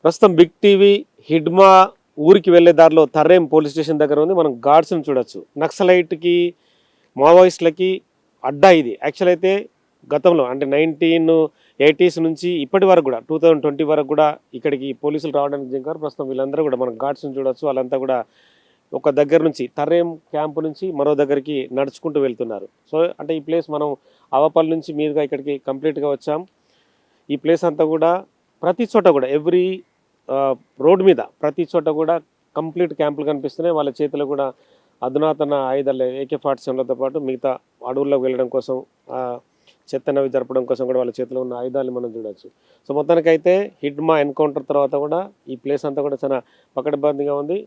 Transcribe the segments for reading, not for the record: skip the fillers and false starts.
ప్రస్తుతం big TV Hidma ఊరికి వెళ్ళే దారిలో తర్రేం పోలీస్ స్టేషన్ దగ్గర ఉంది. మనం గార్డ్స్ని చూడొచ్చు. నక్సలైట్కి మావోయిస్టులకి అడ్డా ఇది. యాక్చువల్ అయితే గతంలో అంటే 1980s నుంచి ఇప్పటి వరకు కూడా 2020 వరకు కూడా ఇక్కడికి పోలీసులు రావడానికి దిగారు. ప్రస్తుతం వీళ్ళందరూ కూడా మనం గార్డ్స్ని చూడొచ్చు. వాళ్ళంతా కూడా ఒక దగ్గర నుంచి తర్రేం క్యాంపు నుంచి మరో దగ్గరికి నడుచుకుంటూ వెళ్తున్నారు. సో అంటే ఈ ప్లేస్ మనం అవపల్లి నుంచి మీదుగా ఇక్కడికి కంప్లీట్గా వచ్చాం. ఈ ప్లేస్ అంతా కూడా ప్రతి చోట కూడా ఎవ్రీ రోడ్ మీద ప్రతి చోట కూడా కంప్లీట్ క్యాంపులు కనిపిస్తున్నాయి. వాళ్ళ చేతిలో కూడా అధునాతన ఆయుధాలు AK-47లతో పాటు మిగతా అడవుల్లోకి వెళ్ళడం కోసం చెత్తనవి జరపడం కోసం కూడా వాళ్ళ చేతిలో ఉన్న ఆయుధాలు మనం చూడవచ్చు. సో మొత్తానికైతే హిడ్మా ఎన్కౌంటర్ తర్వాత కూడా ఈ ప్లేస్ అంతా కూడా చాలా పకడ్బందీగా ఉంది.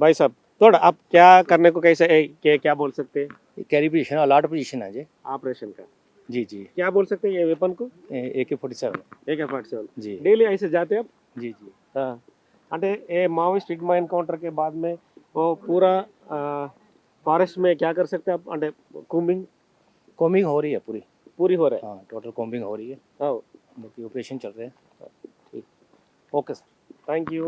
भाई साहब थोड़ा आप क्या करने को कैसे क्या बोल सकते हैं? कैरी पोजीशन अलॉट पोजीशन है जी। ऑपरेशन का जी जी क्या बोल सकते हैं ये वेपन को? AK-47 जी डेली ऐसे जाते हैं आप? जी जी। हाँ అంటే ఏ माओइस्ट हिडमा एनकाउंटर के बाद में वो पूरा फॉरेस्ट में क्या कर सकते हैं आप? అంటే कॉम्बिंग हो रही है पूरी हो रहा है. हाँ टोटल कॉम्बिंग हो रही है। हाँ बाकी ऑपरेशन चल रहे हैं। ठीक okay sir thank you.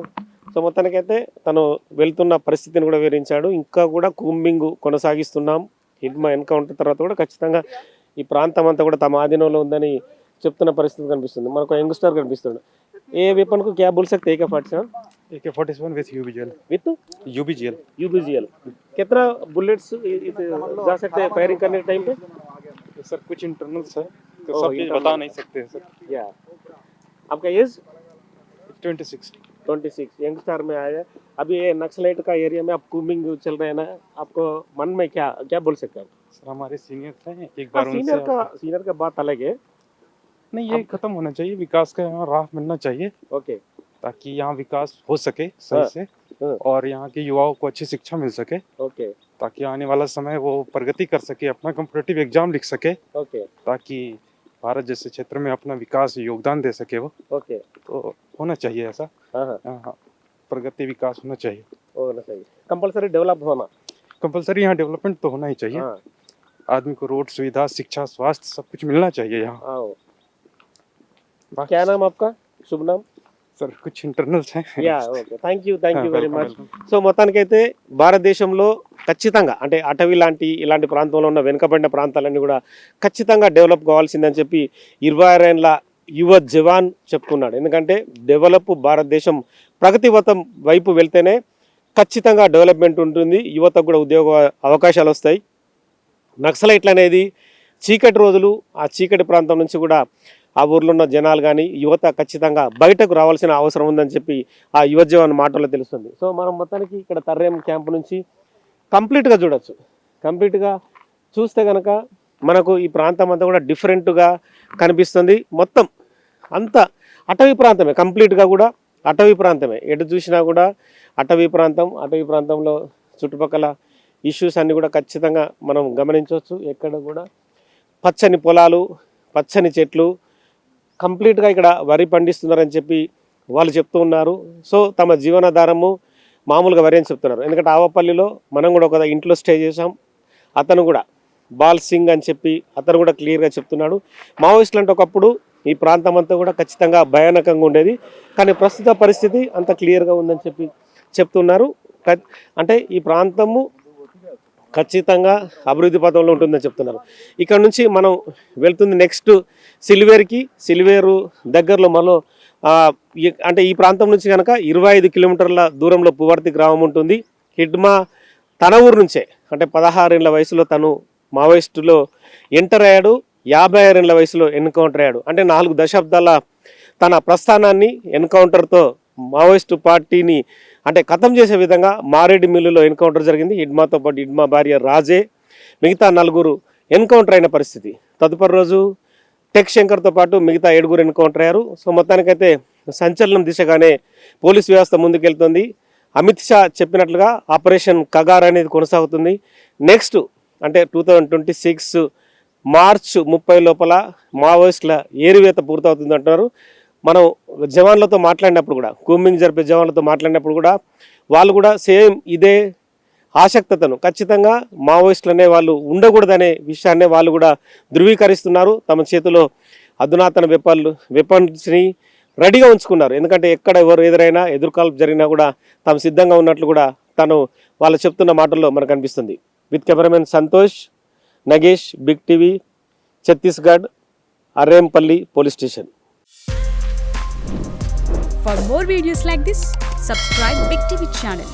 So మొత్తానికైతే తను వెళ్తున్న పరిస్థితిని కూడా వివరించాడు. ఇంకా కూడా కూంబింగ్ కొనసాగిస్తున్నాం. హిడ్మా ఎన్కౌంటర్ తర్వాత కూడా ఖచ్చితంగా ఈ ప్రాంతం అంతా కూడా తమ ఆధీనంలో ఉందని చెప్తున్న పరిస్థితి కనిపిస్తుంది. మనకు యంగ్స్టర్ కనిపిస్తుంది. ఏ वेपन को क्या बोल सकते हैं? AK-47 with UBGL. With UBGL कितना बुलेट्स जा सकते हैं फायरिंग करने के टाइम पे? सर कुछ इंटरनल्स है तो सब चीज बता नहीं सकते हैं सर। या आपका एज 26 यंगस्टर में आया. अभी ये नक्सलाइट का एरिया में आप कूमिंग चल रहे हैं ना, आपको मन में क्या बोल सकते हैं आप? सर हमारे सीनियर्स हैं एक बार उनसे सीनियर का बात अलग है. नहीं ये खत्म होना चाहिए, विकास का यहाँ राह मिलना चाहिए ओके ताकि यहाँ विकास हो सके सही से और यहाँ के युवाओं को अच्छी शिक्षा मिल सके ओके ताकि आने वाला समय वो प्रगति कर सके, अपना कॉम्पिटिटिव एग्जाम लिख सके ओके ताकि भारत जैसे क्षेत्र में अपना विकास योगदान दे सके वो. ओके तो होना चाहिए ऐसा. हाँ हाँ प्रगति विकास होना चाहिए. होना चाहिए कंपलसरी डेवलप होना कंपलसरी यहाँ डेवलपमेंट तो होना ही चाहिए. हाँ आदमी को रोड सुविधा शिक्षा स्वास्थ्य सब कुछ मिलना चाहिए यहाँ. आओ. क्या नाम आपका? शुभ नाम? सर कुछ इंटरनल्स हैं. Yeah okay thank you very much. So మొత్తానికైతే భారతదేశంలో ఖచ్చితంగా అంటే అటవీ ఇలాంటి ప్రాంతంలో ఉన్న వెనుకబడిన ప్రాంతాలన్నీ కూడా ఖచ్చితంగా డెవలప్ కావాల్సిందని చెప్పి 26 ఏళ్ల యువ జవాన్ చెప్పుకున్నాడు. ఎందుకంటే డెవలప్ భారతదేశం ప్రగతిపథం వైపు వెళ్తేనే ఖచ్చితంగా డెవలప్మెంట్ ఉంటుంది, యువతకు కూడా ఉద్యోగ అవకాశాలు వస్తాయి. నక్సలైట్లు అనేది చీకటి రోజులు, ఆ చీకటి ప్రాంతం నుంచి కూడా ఆ ఊర్లో ఉన్న జనాలు కానీ యువత ఖచ్చితంగా బయటకు రావాల్సిన అవసరం ఉందని చెప్పి ఆ యువ జవాన్ మాటల్లో తెలుస్తుంది. సో మనం మొత్తానికి ఇక్కడ తర్రేం క్యాంపు నుంచి కంప్లీట్గా చూడొచ్చు. కంప్లీట్గా చూస్తే కనుక మనకు ఈ ప్రాంతం అంతా కూడా డిఫరెంట్గా కనిపిస్తుంది. మొత్తం అంతా అటవీ ప్రాంతమే, కంప్లీట్గా కూడా అటవీ ప్రాంతమే. ఎటు చూసినా కూడా అటవీ ప్రాంతంలో చుట్టుపక్కల ఇష్యూస్ అన్నీ కూడా ఖచ్చితంగా మనం గమనించవచ్చు. ఎక్కడ కూడా పచ్చని పొలాలు, పచ్చని చెట్లు, కంప్లీట్గా ఇక్కడ వరి పండిస్తున్నారని చెప్పి వాళ్ళు చెప్తూ ఉన్నారు. సో తమ జీవనాధారము మామూలుగా వరి అని చెప్తున్నారు. ఎందుకంటే ఆవపల్లిలో మనం కూడా ఒక ఇంట్లో స్టే చేసాం. అతను కూడా బాల్ సింగ్ అని చెప్పి అతను కూడా క్లియర్గా చెప్తున్నాడు. మావోయిస్టులు అంటే ఒకప్పుడు ఈ ప్రాంతం అంతా కూడా ఖచ్చితంగా భయానకంగా ఉండేది, కానీ ప్రస్తుత పరిస్థితి అంత క్లియర్గా ఉందని చెప్పి చెప్తున్నారు. అంటే ఈ ప్రాంతము ఖచ్చితంగా అభివృద్ధి పథంలో ఉంటుందని చెప్తున్నారు. ఇక్కడ నుంచి మనం వెళ్తుంది నెక్స్ట్ సిల్వేరు దగ్గరలో మరో అంటే ఈ ప్రాంతం నుంచి కనుక 25 కిలోమీటర్ల దూరంలో పువర్తి గ్రామం ఉంటుంది. హిడ్మా తన ఊరు నుంచే అంటే 16 ఏళ్ల వయసులో తను మావోయిస్టులో ఎంటర్ అయ్యాడు. 56 ఏళ్ల వయసులో ఎన్కౌంటర్ అయ్యాడు. అంటే 4 దశాబ్దాల తన ప్రస్థానాన్ని ఎన్కౌంటర్తో మావోయిస్టు పార్టీని అంటే ఖతం చేసే విధంగా మారేడు మిల్లులో ఎన్కౌంటర్ జరిగింది. హిడ్మాతో పాటు హిడ్మా భార్య రాజే, మిగతా 4 ఎన్కౌంటర్ అయిన పరిస్థితి. తదుపరి రోజు టెక్ శంకర్తో పాటు మిగతా 7 ఎన్కౌంటర్ అయ్యారు. సో మొత్తానికైతే సంచలనం దిశగానే పోలీస్ వ్యవస్థ ముందుకెళ్తుంది. అమిత్ షా చెప్పినట్లుగా ఆపరేషన్ కగార్ అనేది కొనసాగుతుంది. నెక్స్ట్ అంటే 2026 మార్చ్ 30 లోపల మావోయిస్టుల ఏరివేత పూర్తవుతుంది అంటున్నారు. మనం జవాన్లతో మాట్లాడినప్పుడు కూడా, కూంబింగ్ జరిపే జవాన్లతో మాట్లాడినప్పుడు కూడా వాళ్ళు కూడా సేమ్ ఇదే ఆసక్తతను ఖచ్చితంగా మావోయిస్టులు అనే వాళ్ళు ఉండకూడదనే విషయాన్నే వాళ్ళు కూడా ధృవీకరిస్తున్నారు. తమ చేతిలో అధునాతన వెపన్స్ని రెడీగా ఉంచుకున్నారు. ఎందుకంటే ఎక్కడ ఎవరు ఎదురైనా ఎదురుకాల్పు జరిగినా కూడా తాము సిద్ధంగా ఉన్నట్లు కూడా తను వాళ్ళు చెప్తున్న మాటల్లో మనకు అనిపిస్తుంది. With cameraman Santosh, Nagesh, big TV, Chhattisgarh, Arrempalli police station. For more videos like this, subscribe Big TV channel.